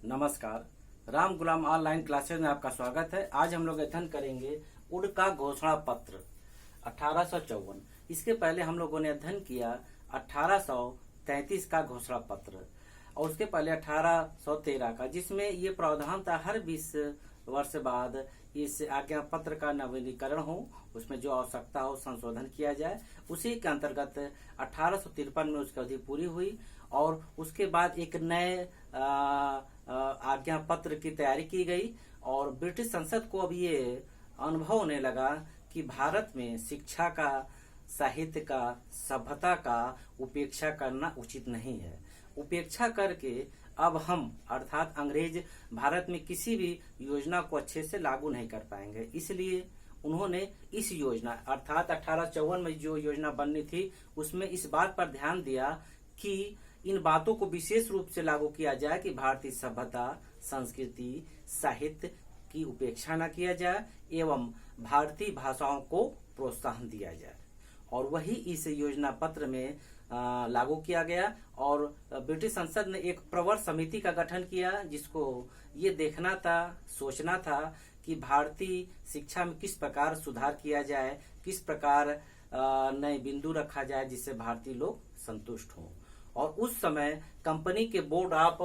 नमस्कार। राम गुलाम online classes में आपका स्वागत है। आज हम लोग अध्ययन करेंगे उड का घोषणा पत्र 1854। इसके पहले हम लोगों ने अध्ययन किया 1833 का घोषणा पत्र और उसके पहले 1813 का, जिसमें ये प्रावधान था हर 20 वर्ष बाद इस आज्ञा पत्र का नवीनीकरण हो, उसमें जो आवश्यकता हो संशोधन किया जाए। उसी के अंतर्गत 1853 में उसकी अवधि पूरी हुई और उसके बाद एक नए आज्ञा पत्र की तैयारी की गई और ब्रिटिश संसद को अब ये अनुभव होने लगा कि भारत में शिक्षा का, साहित्य का, सभ्यता का उपेक्षा करना उचित नहीं है। उपेक्षा करके अब हम अर्थात अंग्रेज भारत में किसी भी योजना को अच्छे से लागू नहीं कर पाएंगे। इसलिए उन्होंने इस योजना अर्थात 1854 में जो योजना बननी थी उसमें इस बात पर ध्यान दिया कि इन बातों को विशेष रूप से लागू किया जाए कि भारतीय सभ्यता, संस्कृति, साहित्य की उपेक्षा न किया जाए एवं भारतीय भाषाओं को प्रोत्साहन दिया जाए। और वही इस योजना पत्र में लागू किया गया और ब्रिटिश संसद ने एक प्रवर समिति का गठन किया, जिसको ये देखना था, सोचना था कि भारतीय शिक्षा में किस प्रकार सुधार किया जाए, किस प्रकार नए बिंदु रखा जाए जिससे भारतीय लोग संतुष्ट हों। और उस समय कंपनी के बोर्ड ऑफ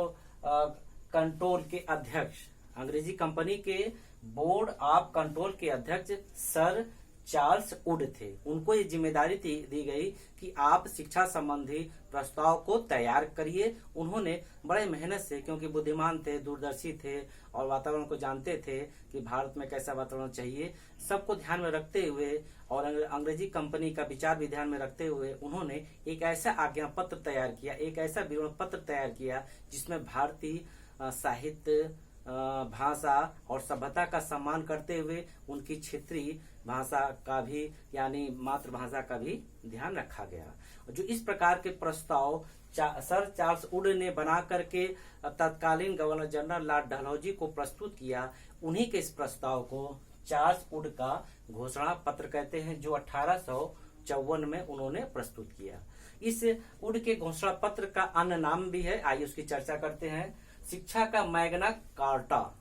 कंट्रोल के अध्यक्ष, अंग्रेजी कंपनी के बोर्ड ऑफ कंट्रोल के अध्यक्ष सर चार्ल्स वुड थे। उनको ये जिम्मेदारी दी गई कि आप शिक्षा संबंधी प्रस्ताव को तैयार करिए। उन्होंने बड़े मेहनत से, क्योंकि बुद्धिमान थे, दूरदर्शी थे और वातावरण को जानते थे कि भारत में कैसा वातावरण चाहिए, सबको ध्यान में रखते हुए और अंग्रेजी कंपनी का विचार भी ध्यान में रखते हुए उन्होंने एक ऐसा आज्ञा पत्र तैयार किया, एक ऐसा विवरण पत्र तैयार किया जिसमें भारतीय साहित्य, भाषा और सभ्यता का सम्मान करते हुए उनकी क्षेत्रीय भाषा का भी यानी मातृभाषा का भी ध्यान रखा गया। जो इस प्रकार के प्रस्ताव सर चार्ल्स वुड ने बना करके तत्कालीन गवर्नर जनरल लॉर्ड डलहौजी को प्रस्तुत किया, उन्हीं के इस प्रस्ताव को चार्ल्स वुड का घोषणा पत्र कहते हैं, जो 1854 में उन्होंने प्रस्तुत किया। इस वुड के घोषणा पत्र का अन्य नाम भी है, आइए उसकी चर्चा करते हैं। शिक्षा का मैग्ना कार्टा,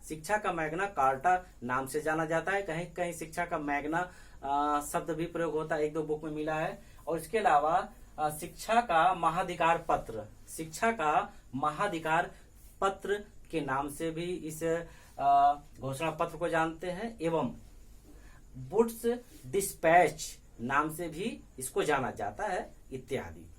शिक्षा का मैग्ना कार्टा नाम से जाना जाता है। कहीं कहीं शिक्षा का मैग्ना शब्द भी प्रयोग होता है, एक दो बुक में मिला है। और इसके अलावा शिक्षा का महाधिकार पत्र, शिक्षा का महाधिकार पत्र के नाम से भी इस घोषणा पत्र को जानते हैं एवं वुड्स डिस्पैच नाम से भी इसको जाना जाता है इत्यादि।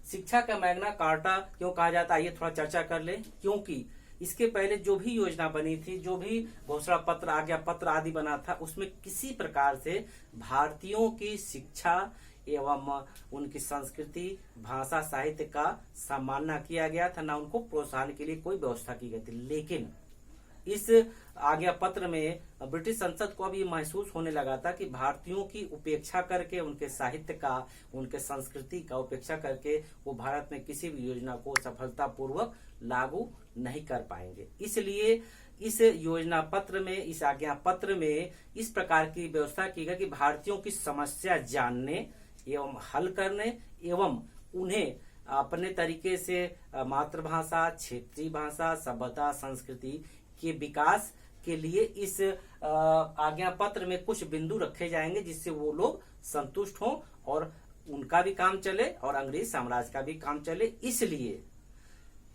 शिक्षा का मैग्ना कार्टा क्यों कहा जाता है, ये थोड़ा चर्चा कर ले। क्योंकि इसके पहले जो भी योजना बनी थी, जो भी घोषणा पत्र, आज्ञा पत्र आदि बना था, उसमें किसी प्रकार से भारतीयों की शिक्षा एवं उनकी संस्कृति, भाषा, साहित्य का सम्मान न किया गया था, न उनको प्रोत्साहन के लिए कोई व्यवस्था की गई थी। लेकिन इस आज्ञा पत्र में ब्रिटिश संसद को अब ये महसूस होने लगा था कि भारतीयों की उपेक्षा करके, उनके साहित्य का, उनके संस्कृति का उपेक्षा करके वो भारत में किसी भी योजना को सफलतापूर्वक लागू नहीं कर पाएंगे। इसलिए इस योजना पत्र में, इस आज्ञा पत्र में इस प्रकार की व्यवस्था की गई कि भारतीयों की समस्या जानने एवं हल करने एवं उन्हें अपने तरीके से मातृभाषा, क्षेत्रीय भाषा, सभ्यता, संस्कृति के विकास के लिए इस आज्ञा पत्र में कुछ बिंदु रखे जाएंगे जिससे वो लोग संतुष्ट हों और उनका भी काम चले और अंग्रेज साम्राज्य का भी काम चले।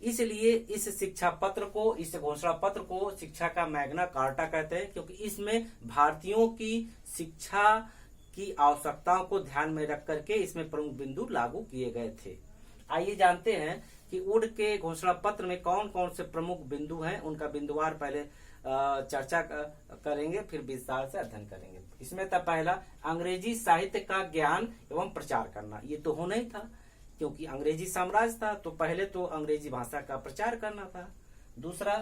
इसलिए इस शिक्षा पत्र को, इस घोषणा पत्र को शिक्षा का मैग्ना कार्टा कहते हैं, क्योंकि इसमें भारतीयों की शिक्षा की आवश्यकताओं को ध्यान में रख करके इसमें प्रमुख बिंदु लागू किए गए थे। आइए जानते हैं कि वुड के घोषणा पत्र में कौन कौन से प्रमुख बिंदु हैं, उनका बिंदुवार पहले चर्चा करेंगे, फिर विस्तार से अध्ययन करेंगे। इसमें था पहला, अंग्रेजी साहित्य का ज्ञान एवं प्रचार करना। ये तो होना ही था, क्योंकि अंग्रेजी साम्राज्य था तो पहले तो अंग्रेजी भाषा का प्रचार करना था। दूसरा,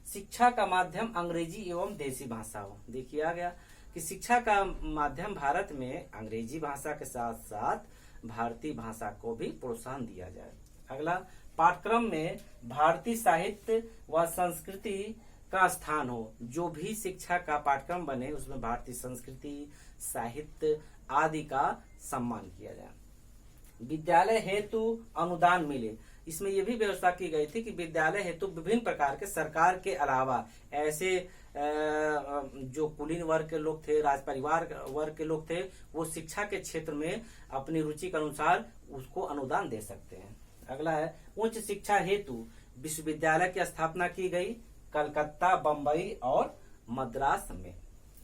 शिक्षा का माध्यम अंग्रेजी एवं देसी भाषा हो। देखिए आ गया कि शिक्षा का माध्यम भारत में अंग्रेजी भाषा के साथ साथ भारतीय भाषा को भी प्रोत्साहन दिया जाए। अगला, पाठ्यक्रम में भारतीय साहित्य व संस्कृति का स्थान हो। जो भी शिक्षा का पाठ्यक्रम बने उसमें भारतीय संस्कृति, साहित्य आदि का सम्मान किया जाए। विद्यालय हेतु अनुदान मिले। इसमें यह भी व्यवस्था की गई थी कि विद्यालय हेतु विभिन्न प्रकार के सरकार के अलावा ऐसे जो कुलीन वर्ग के लोग थे, राज परिवार वर्ग के लोग थे, वो शिक्षा के क्षेत्र में अपनी रुचि के अनुसार उसको अनुदान दे सकते हैं। अगला है उच्च शिक्षा हेतु विश्वविद्यालय की स्थापना की गई कलकत्ता, बंबई और मद्रास में।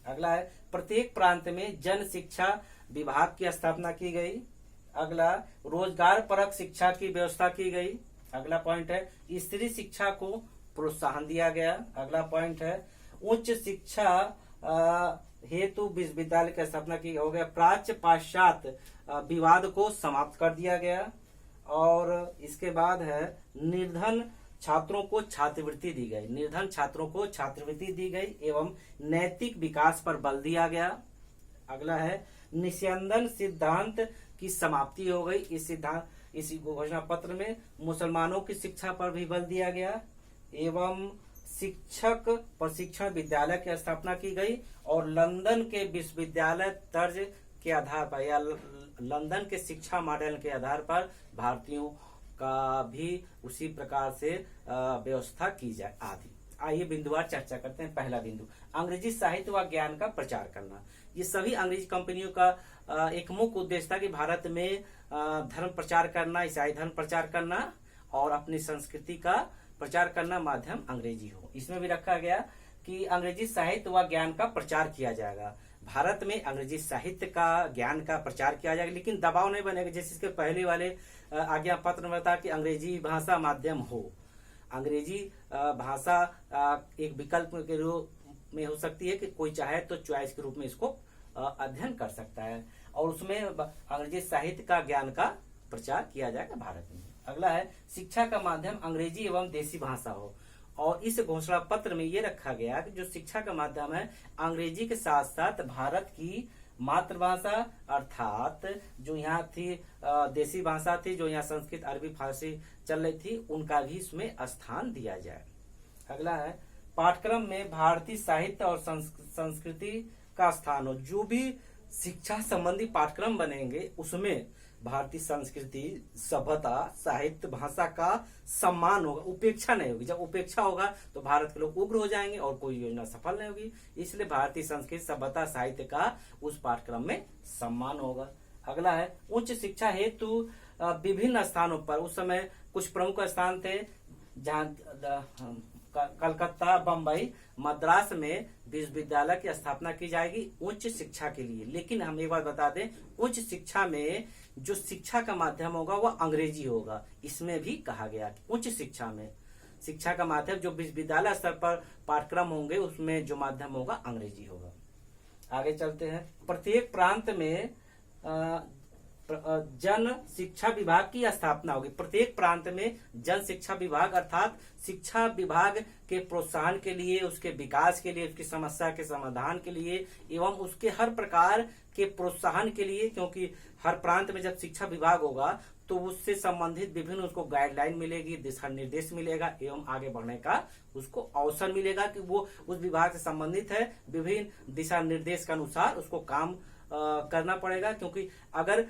अगला है प्रत्येक प्रांत में जन शिक्षा विभाग की स्थापना की गई। अगला रोजगार परक शिक्षा की व्यवस्था की गई। अगला पॉइंट है स्त्री शिक्षा को प्रोत्साहन दिया गया। अगला पॉइंट है उच्च शिक्षा हेतु विश्वविद्यालय की स्थापना की हो गया। प्राच्य पाश्चात्य विवाद को समाप्त कर दिया गया। और इसके बाद है निर्धन छात्रों को छात्रवृत्ति दी गई। निर्धन छात्रों को छात्रवृत्ति दी गई एवं नैतिक विकास पर बल दिया गया। अगला है निस्यंदन सिद्धांत की समाप्ति हो गई। इस घोषणा पत्र में मुसलमानों की शिक्षा पर भी बल दिया गया एवं शिक्षक प्रशिक्षण विद्यालय की स्थापना की गई और लंदन के विश्वविद्यालय तर्ज के आधार पर या लंदन के शिक्षा मॉडल के आधार पर भारतीयों का भी उसी प्रकार से व्यवस्था की जाए आदि। आइए बिंदुवार चर्चा करते हैं। पहला बिंदु अंग्रेजी साहित्य व ज्ञान का प्रचार करना। ये सभी अंग्रेजी कंपनियों का एक मुख्य उद्देश्य था कि भारत में धर्म प्रचार करना, ईसाई धर्म प्रचार करना और अपनी संस्कृति का प्रचार करना माध्यम अंग्रेजी हो। इसमें भी रखा गया कि अंग्रेजी साहित्य व ज्ञान का प्रचार किया जाएगा। भारत में अंग्रेजी साहित्य का ज्ञान का प्रचार किया जाएगा, लेकिन दबाव नहीं बनेगा। जैसे इसके पहले वाले आज्ञा पत्र में बता कि अंग्रेजी भाषा माध्यम हो। अंग्रेजी भाषा एक विकल्प के रूप में हो सकती है कि कोई चाहे तो चॉइस के रूप में इसको अध्ययन कर सकता है और उसमें अंग्रेजी साहित्य का ज्ञान का प्रचार किया जाएगा भारत में। अगला है शिक्षा का माध्यम अंग्रेजी एवं देसी भाषा हो और इस घोषणा पत्र में ये रखा गया कि जो शिक्षा का माध्यम है अंग्रेजी के साथ साथ भारत की मातृभाषा अर्थात जो यहाँ थी देसी भाषा थी, जो यहाँ संस्कृत, अरबी, फारसी चल रही थी, उनका भी इसमें स्थान दिया जाए। अगला है पाठ्यक्रम में भारतीय साहित्य और संस्कृति का स्थान हो। जो भी शिक्षा संबंधी पाठ्यक्रम बनेंगे उसमें भारतीय संस्कृति, सभ्यता, साहित्य, भाषा का सम्मान होगा, उपेक्षा नहीं होगी। जब उपेक्षा होगा तो भारत के लोग उग्र हो जाएंगे और कोई योजना सफल नहीं होगी। इसलिए भारतीय संस्कृति, सभ्यता, साहित्य का उस पाठ्यक्रम में सम्मान होगा। अगला है उच्च शिक्षा हेतु विभिन्न स्थानों पर उस समय कुछ प्रमुख स्थान थे जहाँ कलकत्ता, बंबई, मद्रास में विश्वविद्यालय की स्थापना की जाएगी उच्च शिक्षा के लिए। लेकिन हम एक बात बता दें, उच्च शिक्षा में जो शिक्षा का माध्यम होगा वह अंग्रेजी होगा। इसमें भी कहा गया कि उच्च शिक्षा में शिक्षा का माध्यम जो विश्वविद्यालय स्तर पर पाठ्यक्रम होंगे उसमें जो माध्यम होगा अंग्रेजी होगा। आगे चलते हैं। प्रत्येक प्रांत में जन शिक्षा विभाग की स्थापना होगी। प्रत्येक प्रांत में जन शिक्षा विभाग अर्थात शिक्षा विभाग के प्रोत्साहन के लिए, उसके विकास के लिए, उसकी समस्या के समाधान के लिए एवं उसके हर प्रकार के प्रोत्साहन के लिए, क्योंकि हर प्रांत में जब शिक्षा विभाग होगा तो उससे संबंधित विभिन्न उसको गाइडलाइन मिलेगी, दिशा निर्देश मिलेगा एवं आगे बढ़ने का उसको अवसर मिलेगा कि वो उस विभाग से संबंधित है। विभिन्न दिशा निर्देश के अनुसार उसको काम करना पड़ेगा, क्योंकि अगर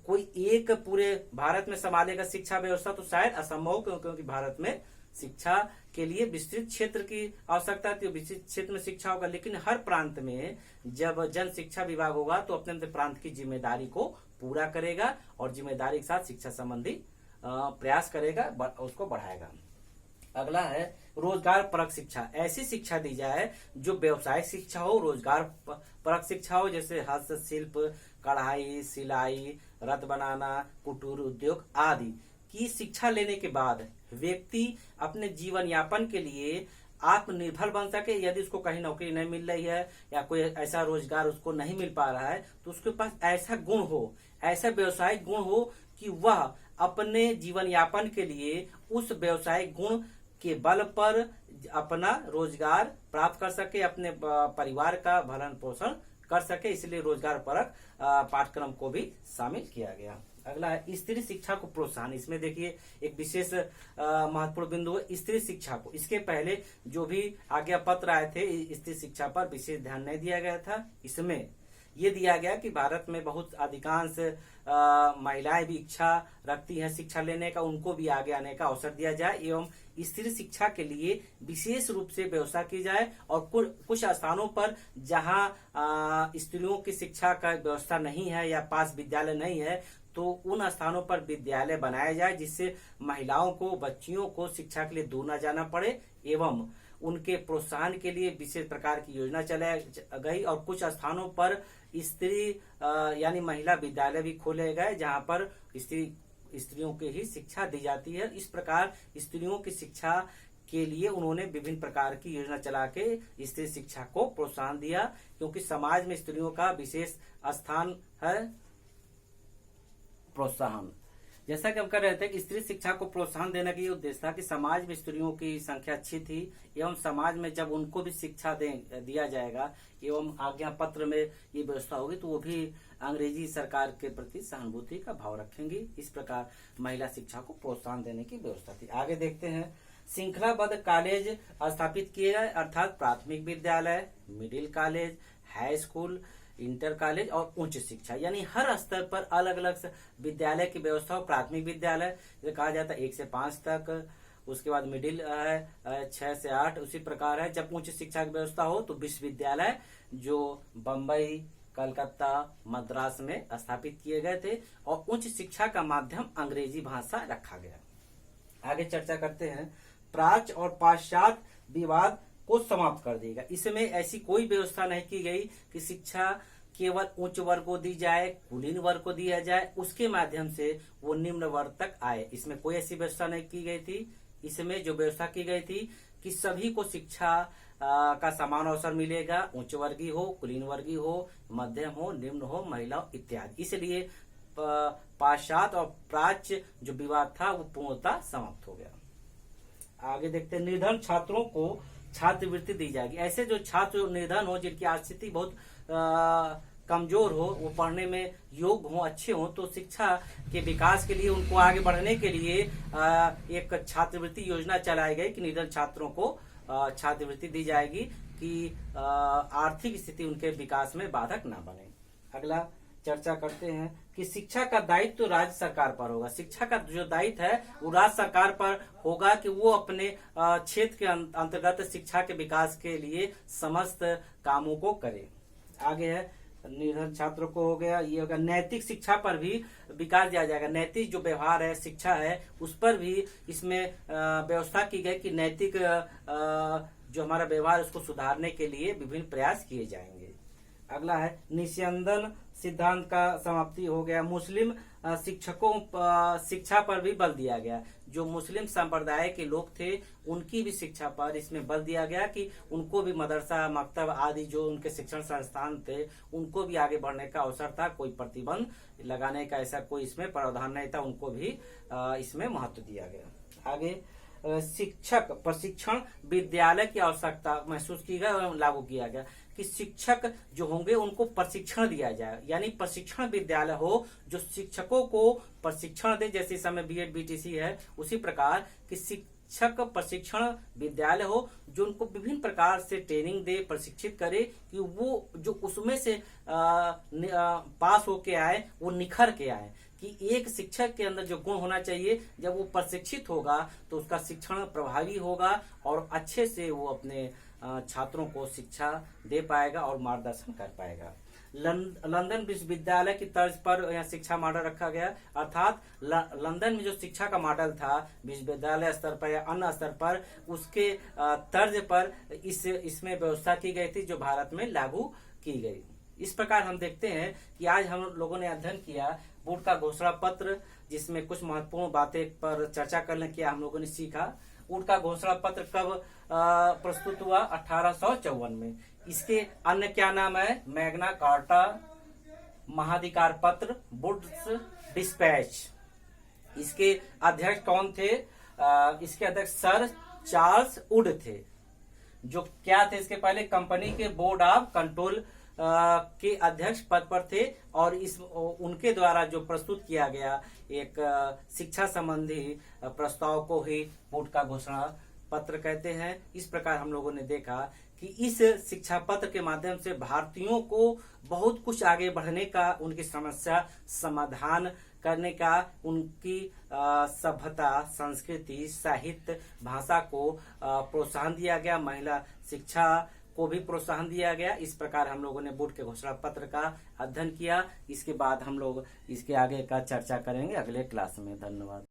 कोई एक पूरे भारत में संभालेगा शिक्षा व्यवस्था तो शायद असंभव, क्योंकि भारत में शिक्षा के लिए विस्तृत क्षेत्र की आवश्यकता थी, विस्तृत क्षेत्र में शिक्षा होगा। लेकिन हर प्रांत में जब जन शिक्षा विभाग होगा तो अपने अपने प्रांत की जिम्मेदारी को पूरा करेगा और जिम्मेदारी के साथ शिक्षा संबंधी प्रयास करेगा, उसको बढ़ाएगा। अगला है रोजगार परक शिक्षा। ऐसी शिक्षा दी जाए जो व्यवसायिक शिक्षा हो, रोजगार परक शिक्षा हो, जैसे हस्तशिल्प, कढ़ाई, सिलाई, रथ बनाना, कुटीर उद्योग आदि की शिक्षा लेने के बाद व्यक्ति अपने जीवन यापन के लिए आत्मनिर्भर बन सके। यदि उसको कहीं नौकरी नहीं मिल रही है या कोई ऐसा रोजगार उसको नहीं मिल पा रहा है तो उसके पास ऐसा गुण हो, ऐसा व्यवसायिक गुण हो कि वह अपने जीवन यापन के लिए उस व्यवसायिक गुण के बल पर अपना रोजगार प्राप्त कर सके, अपने परिवार का भरण पोषण कर सके। इसलिए रोजगार परक पाठ्यक्रम को भी शामिल किया गया। अगला है स्त्री शिक्षा को प्रोत्साहन। इसमें देखिए एक विशेष महत्वपूर्ण बिंदु है स्त्री शिक्षा को। इसके पहले जो भी आज्ञा पत्र आए थे स्त्री शिक्षा पर विशेष ध्यान नहीं दिया गया था। इसमें ये दिया गया कि भारत में बहुत अधिकांश महिलाएं भी इच्छा रखती हैं शिक्षा लेने का, उनको भी आगे आने का अवसर दिया जाए एवं स्त्री शिक्षा के लिए विशेष रूप से व्यवस्था की जाए। और कुछ स्थानों पर जहां स्त्रियों की शिक्षा का व्यवस्था नहीं है या पास विद्यालय नहीं है, तो उन स्थानों पर विद्यालय बनाया जाए जिससे महिलाओं को, बच्चियों को शिक्षा के लिए दूर न जाना पड़े एवं उनके प्रोत्साहन के लिए विशेष प्रकार की योजना चलाई गई। और कुछ स्थानों पर स्त्री यानी महिला विद्यालय भी खोले गए जहां पर स्त्रियों की ही शिक्षा दी जाती है। इस प्रकार स्त्रियों की शिक्षा के लिए उन्होंने विभिन्न प्रकार की योजना चला के स्त्री शिक्षा को प्रोत्साहन दिया, क्योंकि समाज में स्त्रियों का विशेष स्थान है। प्रोत्साहन, जैसा कि हम कर रहे थे कि स्त्री शिक्षा को प्रोत्साहन देने का ये उद्देश्य था कि समाज में स्त्रियों की संख्या अच्छी थी एवं समाज में जब उनको भी शिक्षा दिया जाएगा एवं आज्ञा पत्र में ये व्यवस्था होगी तो वो भी अंग्रेजी सरकार के प्रति सहानुभूति का भाव रखेंगी। इस प्रकार महिला शिक्षा को प्रोत्साहन देने की व्यवस्था थी। आगे देखते हैं, श्रृंखलाबद्ध कॉलेज स्थापित किए गए, अर्थात प्राथमिक विद्यालय, middle college, high school, inter college और उच्च शिक्षा, यानी हर स्तर पर अलग अलग विद्यालय की व्यवस्था हो। प्राथमिक विद्यालय कहा जाता है 1 से 5 तक, उसके बाद मिडिल है 6 से 8, उसी प्रकार है। जब उच्च शिक्षा की व्यवस्था हो तो विश्वविद्यालय जो बम्बई, कलकत्ता, मद्रास में स्थापित किए गए थे और उच्च शिक्षा का माध्यम अंग्रेजी भाषा रखा गया। आगे चर्चा करते हैं, प्राच्य और पाश्चात्य विवाद को समाप्त कर देगा। इसमें ऐसी कोई व्यवस्था नहीं की गई कि शिक्षा केवल उच्च वर्ग को दी जाए, कुलीन वर्ग को दिया जाए, उसके माध्यम से वो निम्न वर्ग तक आए। इसमें कोई ऐसी व्यवस्था नहीं की गई थी। इसमें जो व्यवस्था की गई थी कि सभी को शिक्षा का समान अवसर मिलेगा, उच्च वर्गीय हो, कुलीन वर्गीय हो, मध्यम हो, निम्न हो, महिला इत्यादि। इसलिए पाश्चात्य और प्राच्य जो विवाद था वो पूर्णतः समाप्त हो गया। आगे देखते हैं, निर्धन छात्रों को छात्रवृत्ति दी जाएगी। ऐसे जो छात्र निर्धन हो, जिनकी आर्थिक स्थिति बहुत कमजोर हो, वो पढ़ने में योग्य हो, अच्छे हो, तो शिक्षा के विकास के लिए उनको आगे बढ़ने के लिए एक छात्रवृत्ति योजना चलाई गई कि निर्धन छात्रों को छात्रवृत्ति दी जाएगी कि आर्थिक स्थिति उनके विकास में बाधक ना बने। अगला चर्चा करते हैं कि शिक्षा का दायित्व तो राज्य सरकार पर होगा। शिक्षा का जो दायित्व है वो राज्य सरकार पर होगा कि वो अपने क्षेत्र के अंतर्गत शिक्षा के विकास के लिए समस्त कामों को करे। आगे है, निर्धन छात्रों को हो गया, ये होगा। नैतिक शिक्षा पर भी विकास दिया जाएगा। नैतिक जो व्यवहार है, शिक्षा है, उस पर भी इसमें व्यवस्था की गई कि नैतिक जो हमारा व्यवहार उसको सुधारने के लिए विभिन्न प्रयास किए जाएंगे। अगला है, निस्यंदन सिद्धांत का समाप्ति हो गया। मुस्लिम शिक्षकों शिक्षा पर भी बल दिया गया। जो मुस्लिम संप्रदाय के लोग थे उनकी भी शिक्षा पर इसमें बल दिया गया कि उनको भी मदरसा, मकतब आदि जो उनके शिक्षण संस्थान थे उनको भी आगे बढ़ने का अवसर था। कोई प्रतिबंध लगाने का ऐसा कोई इसमें प्रावधान नहीं था, उनको भी इसमें महत्व दिया गया। आगे, शिक्षक प्रशिक्षण विद्यालय की आवश्यकता महसूस की गई और लागू किया गया कि शिक्षक जो होंगे उनको प्रशिक्षण दिया जाए, यानी प्रशिक्षण विद्यालय हो जो शिक्षकों को प्रशिक्षण दे। जैसे इस समय बीएड बीटीसी है, उसी प्रकार कि शिक्षक प्रशिक्षण विद्यालय हो जो उनको विभिन्न प्रकार से ट्रेनिंग दे, प्रशिक्षित करे कि वो जो उसमें से पास होके आए वो निखर के आए। कि एक शिक्षक के अंदर जो गुण होना चाहिए, जब वो प्रशिक्षित होगा तो उसका शिक्षण प्रभावी होगा और अच्छे से वो अपने छात्रों को शिक्षा दे पाएगा और मार्गदर्शन कर पाएगा। लंदन विश्वविद्यालय की तर्ज पर यहाँ शिक्षा मॉडल रखा गया, अर्थात लंदन में जो शिक्षा का मॉडल था विश्वविद्यालय स्तर पर या अन्य स्तर पर, उसके तर्ज पर इसमें व्यवस्था की गई थी जो भारत में लागू की गई। इस प्रकार हम देखते हैं कि आज हम लोगों ने अध्ययन किया बोर्ड का घोषणा पत्र, जिसमें कुछ महत्वपूर्ण बातें पर चर्चा करने की हम लोगों ने सीखा। बोर्ड का घोषणा पत्र कब प्रस्तुत हुआ? 1854 में। इसके अन्य क्या नाम है? मैग्ना कार्टा, महाधिकार पत्र, वुड्स डिस्पैच। इसके अध्यक्ष कौन थे? इसके अध्यक्ष सर चार्ल्स वुड थे, जो क्या थे इसके पहले कंपनी के बोर्ड ऑफ कंट्रोल के अध्यक्ष पद पर थे। और उनके द्वारा जो प्रस्तुत किया गया एक शिक्षा संबंधी प्रस्ताव को ही बोर्ड का घोषणा पत्र कहते हैं। इस प्रकार हम लोगों ने देखा कि इस शिक्षा पत्र के माध्यम से भारतीयों को बहुत कुछ आगे बढ़ने का, उनकी समस्या समाधान करने का, उनकी सभ्यता, संस्कृति, साहित्य, भाषा को प्रोत्साहन दिया गया, महिला शिक्षा को भी प्रोत्साहन दिया गया। इस प्रकार हम लोगों ने वुड के घोषणा पत्र का अध्ययन किया। इसके बाद हम लोग इसके आगे का चर्चा करेंगे अगले क्लास में। धन्यवाद।